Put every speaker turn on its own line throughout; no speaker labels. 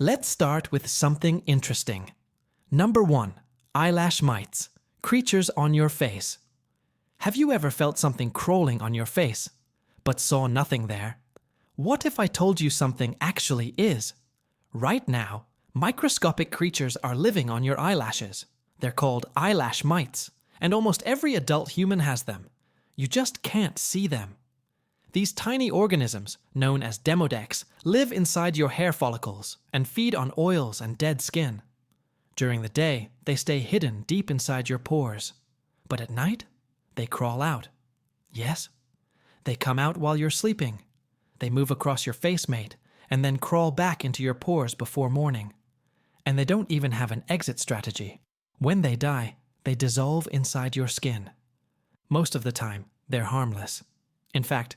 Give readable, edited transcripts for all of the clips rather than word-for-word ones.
Let's start with something interesting. Number 1. Eyelash mites, creatures on your face. Have you ever felt something crawling on your face, but saw nothing there? What if I told you something actually is? Right now, microscopic creatures are living on your eyelashes. They're called eyelash mites, and almost every adult human has them. You just can't see them. These tiny organisms, known as demodex, live inside your hair follicles and feed on oils and dead skin. During the day, they stay hidden deep inside your pores. But at night, they crawl out. Yes, they come out while you're sleeping. They move across your face mate and then crawl back into your pores before morning. And they don't even have an exit strategy. When they die, they dissolve inside your skin. Most of the time, they're harmless. In fact,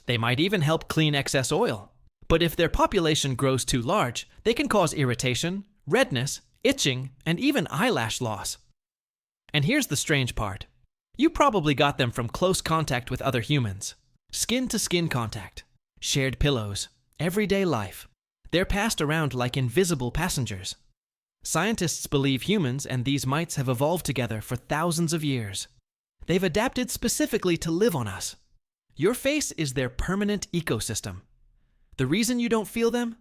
they might even help clean excess oil. But if their population grows too large, they can cause irritation, redness, itching, and even eyelash loss. And here's the strange part. You probably got them from close contact with other humans. Skin-to-skin contact, shared pillows, everyday life. They're passed around like invisible passengers. Scientists believe humans and these mites have evolved together for thousands of years. They've adapted specifically to live on us. Your face is their permanent ecosystem. The reason you don't feel them?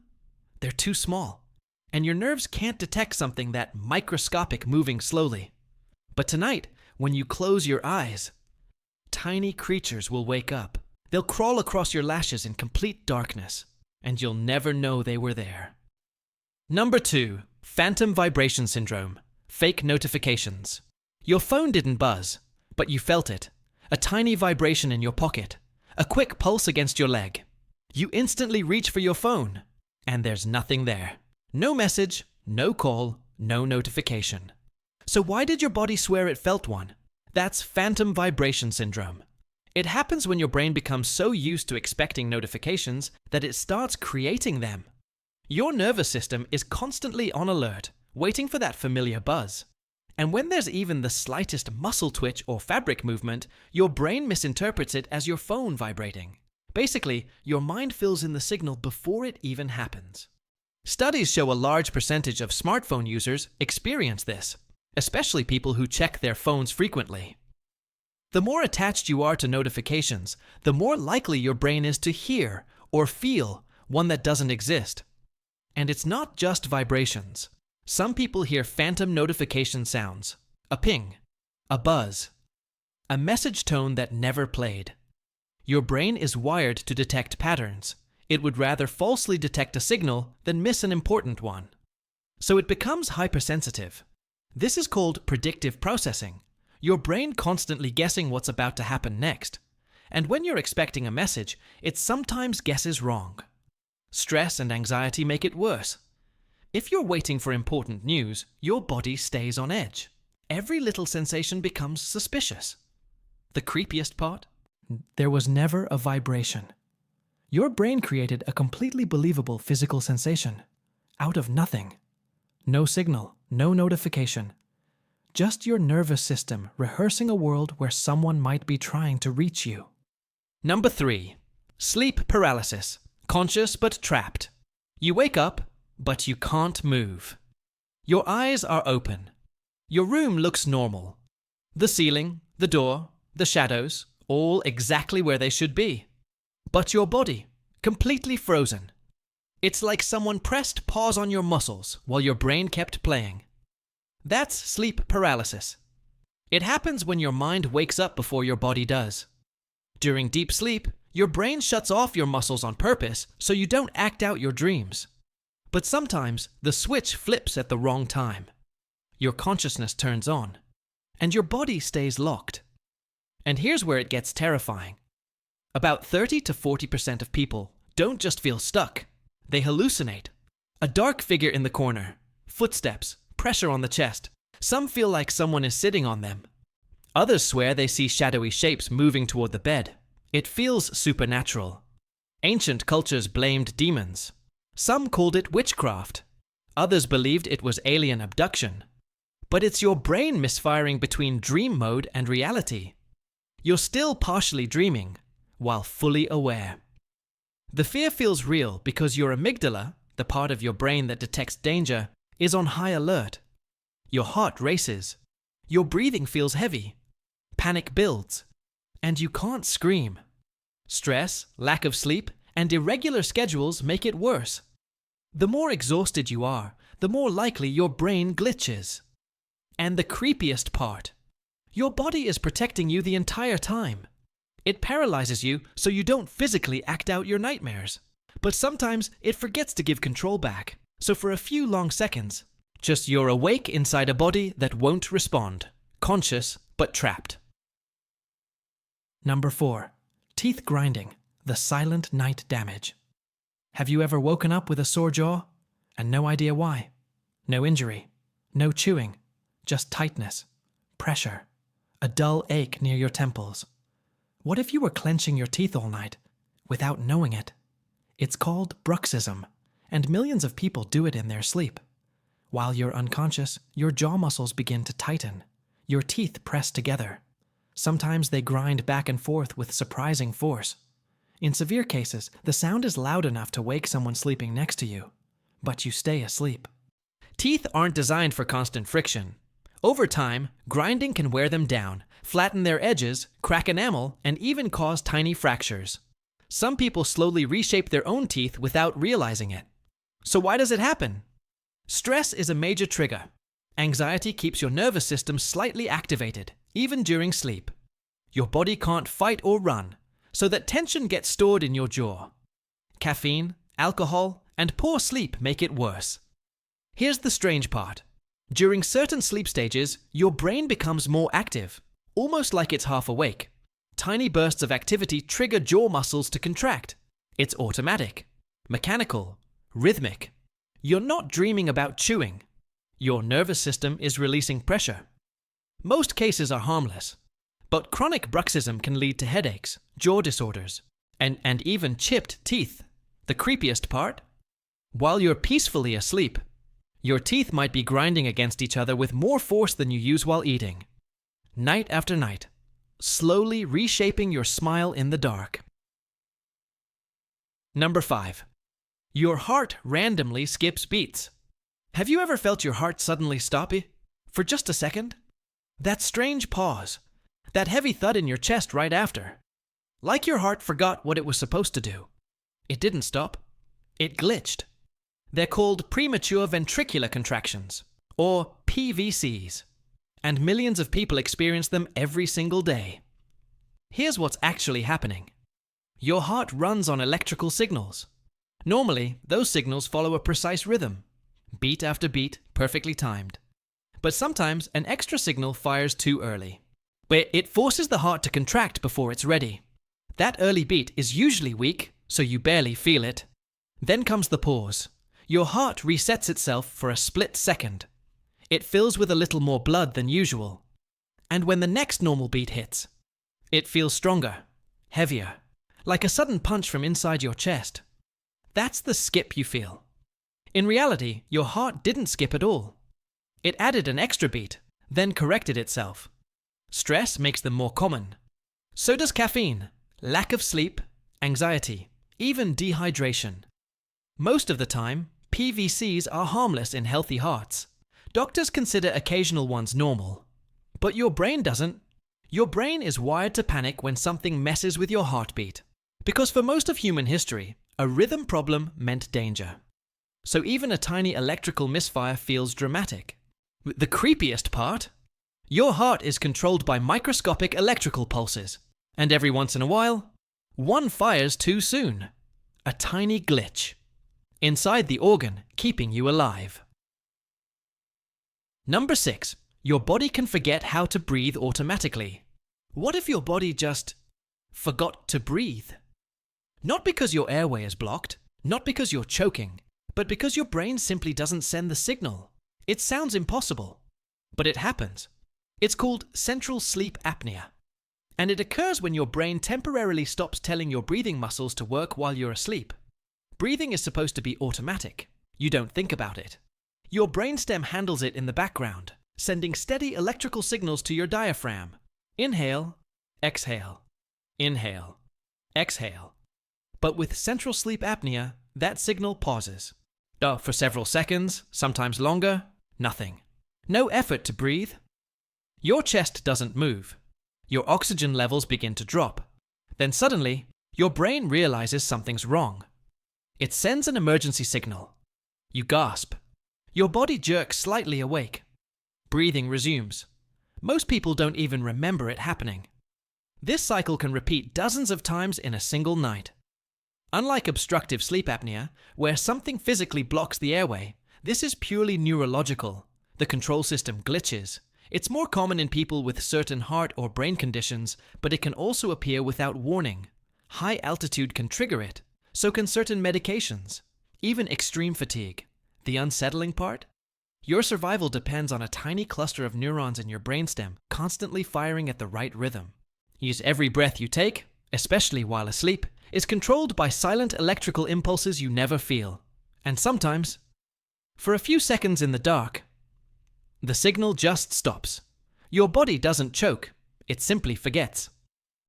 They're too small, and your nerves can't detect something that microscopic moving slowly. But tonight, when you close your eyes, tiny creatures will wake up. They'll crawl across your lashes in complete darkness, and you'll never know they were there. Number 2. Phantom vibration syndrome. Fake notifications. Your phone didn't buzz, but you felt it. A tiny vibration in your pocket. A quick pulse against your leg. You instantly reach for your phone, and there's nothing there. No message, no call, no notification. So why did your body swear it felt one? That's phantom vibration syndrome. It happens when your brain becomes so used to expecting notifications that it starts creating them. Your nervous system is constantly on alert, waiting for that familiar buzz. And when there's even the slightest muscle twitch or fabric movement, your brain misinterprets it as your phone vibrating. Basically, your mind fills in the signal before it even happens. Studies show a large percentage of smartphone users experience this, especially people who check their phones frequently. The more attached you are to notifications, the more likely your brain is to hear or feel one that doesn't exist. And it's not just vibrations. Some people hear phantom notification sounds, a ping, a buzz, a message tone that never played. Your brain is wired to detect patterns. It would rather falsely detect a signal than miss an important one. So it becomes hypersensitive. This is called predictive processing. Your brain constantly guessing what's about to happen next. And when you're expecting a message, it sometimes guesses wrong. Stress and anxiety make it worse. If you're waiting for important news, your body stays on edge. Every little sensation becomes suspicious. The creepiest part? There was never a vibration. Your brain created a completely believable physical sensation. Out of nothing. No signal, no notification. Just your nervous system rehearsing a world where someone might be trying to reach you. Number 3. Sleep paralysis. Conscious but trapped. You wake up, but you can't move. Your eyes are open. Your room looks normal. The ceiling, the door, the shadows, all exactly where they should be. But your body, completely frozen. It's like someone pressed pause on your muscles while your brain kept playing. That's sleep paralysis. It happens when your mind wakes up before your body does. During deep sleep, your brain shuts off your muscles on purpose so you don't act out your dreams. But sometimes the switch flips at the wrong time. Your consciousness turns on, and your body stays locked. And here's where it gets terrifying. About 30 to 40% of people don't just feel stuck, they hallucinate. A dark figure in the corner, footsteps, pressure on the chest. Some feel like someone is sitting on them. Others swear they see shadowy shapes moving toward the bed. It feels supernatural. Ancient cultures blamed demons. Some called it witchcraft. Others believed it was alien abduction. But it's your brain misfiring between dream mode and reality. You're still partially dreaming, while fully aware. The fear feels real because your amygdala, the part of your brain that detects danger, is on high alert. Your heart races. Your breathing feels heavy. Panic builds. And you can't scream. Stress, lack of sleep, and irregular schedules make it worse. The more exhausted you are, the more likely your brain glitches. And the creepiest part, your body is protecting you the entire time. It paralyzes you so you don't physically act out your nightmares. But sometimes it forgets to give control back. So for a few long seconds, just you're awake inside a body that won't respond. Conscious, but trapped. Number 4. Teeth grinding, the silent night damage. Have you ever woken up with a sore jaw and no idea why? No injury, no chewing, just tightness, pressure, a dull ache near your temples. What if you were clenching your teeth all night without knowing it? It's called bruxism, and millions of people do it in their sleep. While you're unconscious, your jaw muscles begin to tighten. Your teeth press together. Sometimes they grind back and forth with surprising force. In severe cases, the sound is loud enough to wake someone sleeping next to you, but you stay asleep. Teeth aren't designed for constant friction. Over time, grinding can wear them down, flatten their edges, crack enamel, and even cause tiny fractures. Some people slowly reshape their own teeth without realizing it. So why does it happen? Stress is a major trigger. Anxiety keeps your nervous system slightly activated, even during sleep. Your body can't fight or run, so that tension gets stored in your jaw. Caffeine, alcohol, and poor sleep make it worse. Here's the strange part. During certain sleep stages, your brain becomes more active, almost like it's half awake. Tiny bursts of activity trigger jaw muscles to contract. It's automatic, mechanical, rhythmic. You're not dreaming about chewing. Your nervous system is releasing pressure. Most cases are harmless, but chronic bruxism can lead to headaches, jaw disorders, and even chipped teeth. The creepiest part? While you're peacefully asleep, your teeth might be grinding against each other with more force than you use while eating. Night after night, slowly reshaping your smile in the dark. Number 5. Your heart randomly skips beats. Have you ever felt your heart suddenly stop for just a second? That strange pause, that heavy thud in your chest right after. Like your heart forgot what it was supposed to do. It didn't stop. It glitched. They're called premature ventricular contractions, or PVCs, and millions of people experience them every single day. Here's what's actually happening. Your heart runs on electrical signals. Normally, those signals follow a precise rhythm, beat after beat, perfectly timed. But sometimes an extra signal fires too early, where it forces the heart to contract before it's ready. That early beat is usually weak, so you barely feel it. Then comes the pause. Your heart resets itself for a split second. It fills with a little more blood than usual. And when the next normal beat hits, it feels stronger, heavier, like a sudden punch from inside your chest. That's the skip you feel. In reality, your heart didn't skip at all. It added an extra beat, then corrected itself. Stress makes them more common. So does caffeine, lack of sleep, anxiety, even dehydration. Most of the time, PVCs are harmless in healthy hearts. Doctors consider occasional ones normal. But your brain doesn't. Your brain is wired to panic when something messes with your heartbeat. Because for most of human history, a rhythm problem meant danger. So even a tiny electrical misfire feels dramatic. The creepiest part? Your heart is controlled by microscopic electrical pulses. And every once in a while, one fires too soon. A tiny glitch inside the organ keeping you alive. Number 6. Your body can forget how to breathe automatically. What if your body just forgot to breathe? Not because your airway is blocked, not because you're choking, but because your brain simply doesn't send the signal. It sounds impossible, but it happens. It's called central sleep apnea. And it occurs when your brain temporarily stops telling your breathing muscles to work while you're asleep. Breathing is supposed to be automatic. You don't think about it. Your brainstem handles it in the background, sending steady electrical signals to your diaphragm. Inhale, exhale, inhale, exhale. But with central sleep apnea, that signal pauses. For several seconds, sometimes longer, nothing. No effort to breathe. Your chest doesn't move. Your oxygen levels begin to drop. Then suddenly, your brain realizes something's wrong. It sends an emergency signal. You gasp. Your body jerks slightly awake. Breathing resumes. Most people don't even remember it happening. This cycle can repeat dozens of times in a single night. Unlike obstructive sleep apnea, where something physically blocks the airway, this is purely neurological. The control system glitches. It's more common in people with certain heart or brain conditions, but it can also appear without warning. High altitude can trigger it. So can certain medications. Even extreme fatigue. The unsettling part? Your survival depends on a tiny cluster of neurons in your brainstem constantly firing at the right rhythm. Use every breath you take, especially while asleep, is controlled by silent electrical impulses you never feel. And sometimes, for a few seconds in the dark, the signal just stops. Your body doesn't choke, it simply forgets.